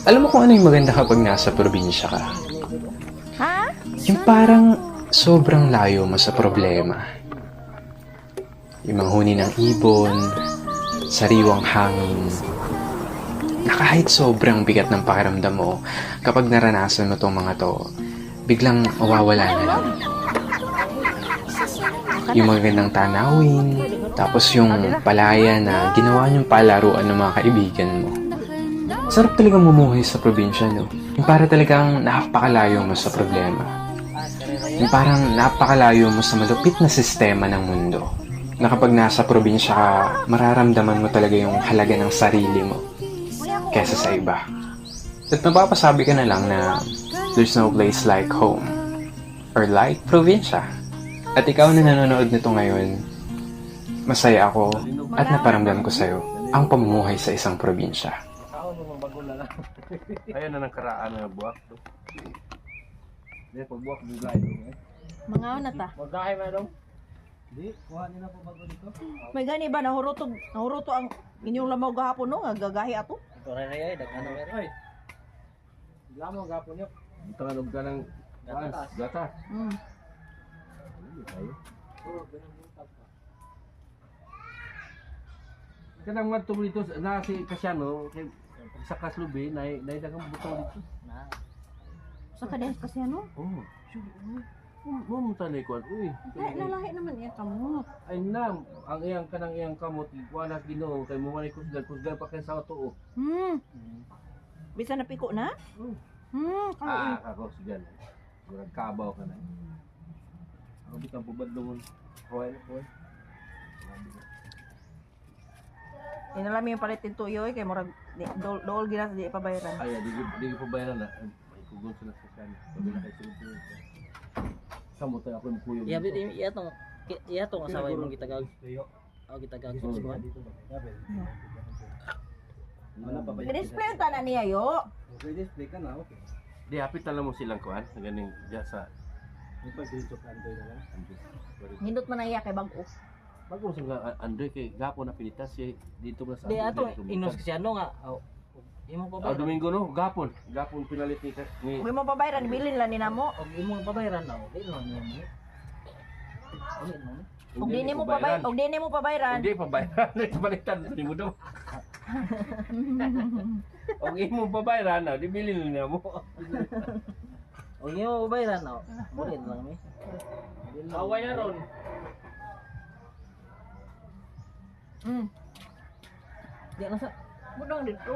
Alam mo kung ano yung maganda kapag nasa probinsya ka? Ha? Yung parang sobrang layo mo sa problema. Yung manghuni ng ibon, sariwang hangin, na kahit sobrang bigat ng pakiramdam mo, kapag naranasan mo tong mga to, biglang mawawala na lang. Yung magandang tanawin, tapos yung palaya na ginawa niyong palaruan ng mga kaibigan mo. Sarap talagang mumuhay sa probinsya, no? Yung para talagang napakalayo mo sa problema. Yung parang napakalayo mo sa malupit na sistema ng mundo. Na kapag nasa probinsya ka, mararamdaman mo talaga yung halaga ng sarili mo kesa sa iba. At mapapasabi ka na lang na there's no place like home or like probinsya. At ikaw na nanonood nito ngayon, masaya ako at naparamdam ko sa'yo ang pamumuhay sa isang probinsya. Ayan na ng karaan na buwak to. Hindi, pagbuwak bugay. Mga na ta. Magkahay na dong. Di, kuha nila po bago dito. May gani ba nahuruto ang inyong lamaw gahapon no? Gagahi ato? Ito rin ay, dagano meron. Ay. Lamo gapon niyo. Tanganog ka ng gatas. Mm. Kanang mga tungkol dito na si Kasyano, kay sa Kaslubi, naidagang butang dito. Sa kades kasi ano? Oh, mo talay ko. Uy, Ay, lalahi naman iya kamo. ay nam, ang iyang kanang iyang kamot, wala Ginoo kay mo man kusgal pa kay sa tuo. Bisa na piko na? Karoon. Kako sigan. Murag kabaw ka na. Ako bitang pubadlongon. Hoy. Inalami yung palitin tuyo kay murag dool ginas di pabayaran. Ay, di ko bayaran na. Ay, kugon sila sa kan. Sabi na kay sila. Samo tayo ako yung kuyo. Iya tong asawa imong gitagag. Oh, gitagag sa squad. Display yung tanan niya yo. Display ka na, okay. Di hapit na lang mo silang kuan, sa ganing diya sa May pag-dinsok andoy na lang. Hindot man na iya kay bag-o. bago sa Andre kay gapo na pilitas siya dito ba sa Di ato inos kasi ano nga. Imo pa ba? Domingo no, gapon pinalit ni Huwag mo pabayaran, bilin lang ni namo. Og imo pabayaran na, di lang niya mo. Ano mo? Og di mo pabayaran, og di mo pabayaran. Hindi pa bayaran, baliktad ni mo daw. Og imo pabayaran na, di bilin niya mo. Og imo pabayaran na. Mo din lang mi. Away na ron. Di na sa Budong dito.